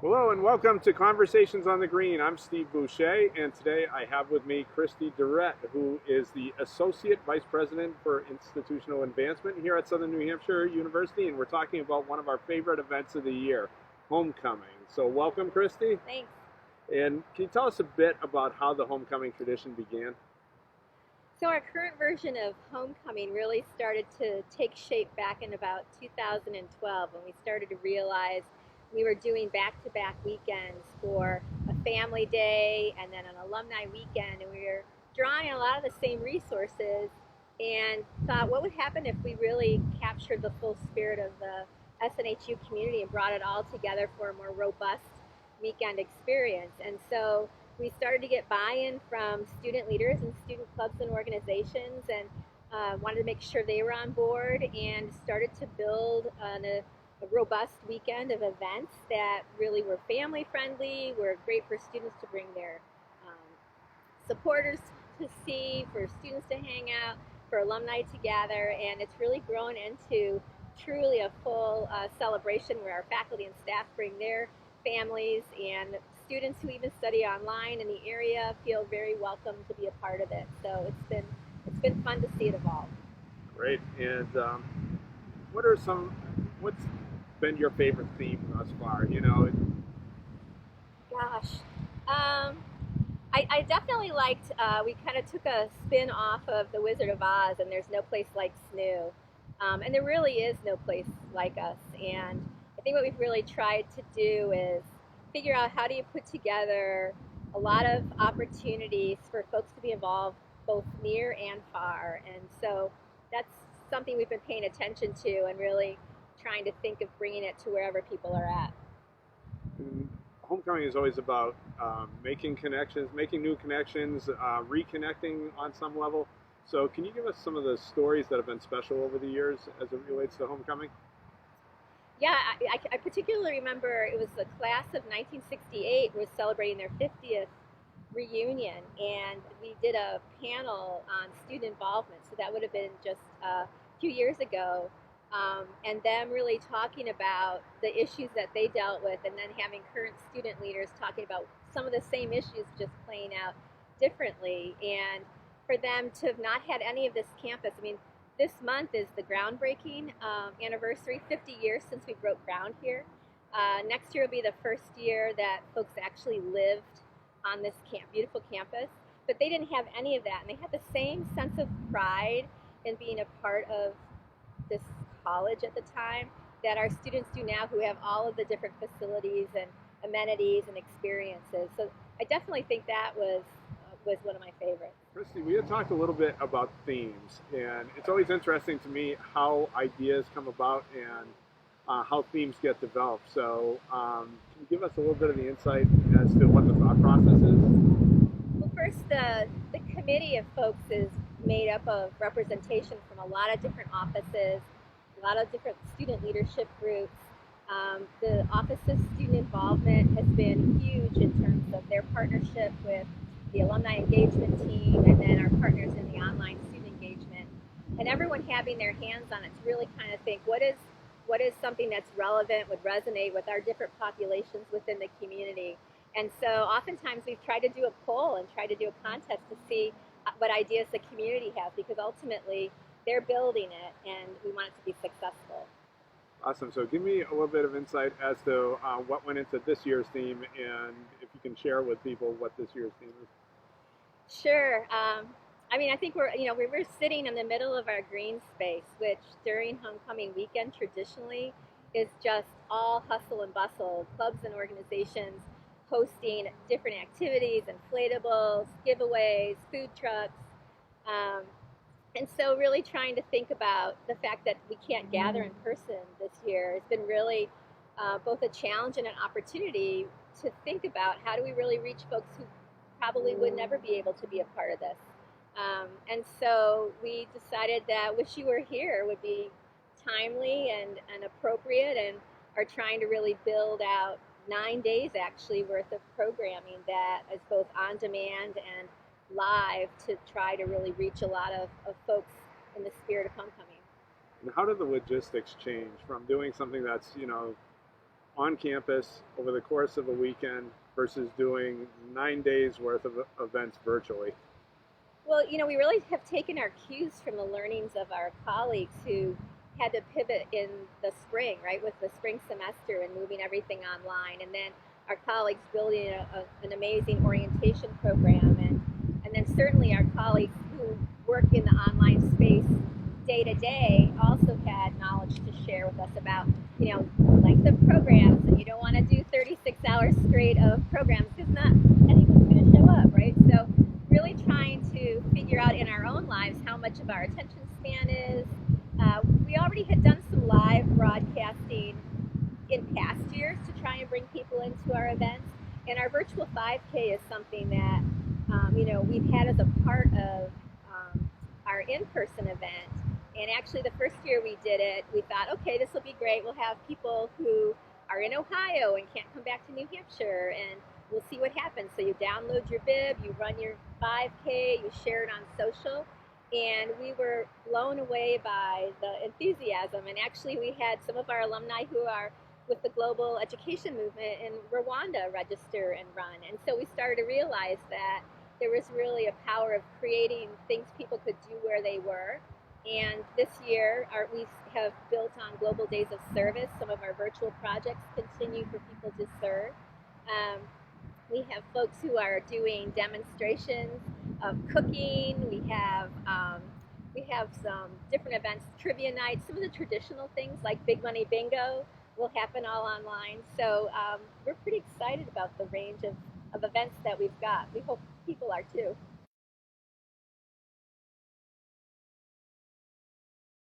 Hello and welcome to Conversations on the Green. I'm Steve Boucher, and today I have with me Christy Durrett, who is the Associate Vice President for Institutional Advancement here at Southern New Hampshire University, and we're talking about one of our favorite events of the year, homecoming. So welcome, Christy. Thanks. And can you tell us a bit about how the homecoming tradition began? So our current version of homecoming really started to take shape back in about 2012 when we started to realize we were doing back-to-back weekends for a family day and then an alumni weekend, and we were drawing on a lot of the same resources and thought what would happen if we really captured the full spirit of the SNHU community and brought it all together for a more robust weekend experience. And so we started to get buy-in from student leaders and student clubs and organizations, and wanted to make sure they were on board, and started to build a robust weekend of events that really were family friendly, were great for students to bring their supporters to see, for students to hang out, for alumni to gather, and it's really grown into truly a full celebration where our faculty and staff bring their families, and students who even study online in the area feel very welcome to be a part of it. So it's been fun to see it evolve. Great. And what's been your favorite theme thus far? Gosh, I definitely liked. We kind of took a spin off of The Wizard of Oz, and there's no place like SNU, and there really is no place like us. And I think what we've really tried to do is figure out how do you put together a lot of opportunities for folks to be involved both near and far. And so that's something we've been paying attention to and really trying to think of bringing it to wherever people are at. And homecoming is always about making connections, making new connections, reconnecting on some level. So, can you give us some of the stories that have been special over the years as it relates to homecoming? Yeah, I particularly remember it was the class of 1968 was celebrating their 50th reunion, and we did a panel on student involvement. So that would have been just a few years ago, and them really talking about the issues that they dealt with, and then having current student leaders talking about some of the same issues just playing out differently. And for them to have not had any of this campus, I mean, this month is the groundbreaking anniversary, 50 years since we broke ground here. Next year will be the first year that folks actually lived on this beautiful campus. But they didn't have any of that, and they had the same sense of pride in being a part of this college at the time that our students do now, who have all of the different facilities and amenities and experiences. So I definitely think that was one of my favorites. Christy, we had talked a little bit about themes, and it's always interesting to me how ideas come about and how themes get developed. So, can you give us a little bit of the insight as to what the thought process is? Well, first, the committee of folks is made up of representation from a lot of different offices, a lot of different student leadership groups. The Office of Student Involvement has been huge in terms of their partnership with the alumni engagement team, and then our partners in the online student engagement, and everyone having their hands on it to really kind of think what is something that's relevant, would resonate with our different populations within the community. And so oftentimes we've tried to do a poll and try to do a contest to see what ideas the community has, because ultimately they're building it and we want it to be successful. Awesome. So, give me a little bit of insight as to what went into this year's theme, and if you can share with people what this year's theme is. Sure. I mean, I think we were sitting in the middle of our green space, which during homecoming weekend traditionally is just all hustle and bustle, clubs and organizations hosting different activities, inflatables, giveaways, food trucks. Um, and so really trying to think about the fact that we can't gather in person this year has been really both a challenge and an opportunity to think about how do we really reach folks who probably would never be able to be a part of this. And so we decided that Wish You Were Here would be timely and appropriate, and are trying to really build out 9 days actually worth of programming that is both on demand and live to try to really reach a lot of folks in the spirit of homecoming. And how did the logistics change from doing something that's on campus over the course of a weekend versus doing 9 days worth of events virtually? Well, we really have taken our cues from the learnings of our colleagues who had to pivot in the spring, right, with the spring semester and moving everything online, and then our colleagues building an amazing orientation program, and then certainly our colleagues who work in the online space day to day also had knowledge to share with us about, length of programs, and you don't want to do 36 hours straight of programs because not anyone's going to show up, right? So really trying to figure out in our own lives how much of our attention span is. We already had done some live broadcasting in past years to try and bring people into our events, and our virtual 5K is something that we've had as a part of our in-person event. And actually, the first year we did it, we thought, okay, this will be great. We'll have people who are in Ohio and can't come back to New Hampshire, and we'll see what happens. So you download your bib, you run your 5K, you share it on social, and we were blown away by the enthusiasm. And actually, we had some of our alumni who are with the global education movement in Rwanda register and run. And so we started to realize that there was really a power of creating things people could do where they were. And this year, we have built on Global Days of Service. Some of our virtual projects continue for people to serve. We have folks who are doing demonstrations of cooking. We have some different events, trivia nights. Some of the traditional things like Big Money Bingo will happen all online. So we're pretty excited about the range of events that we've got. We hope people are too.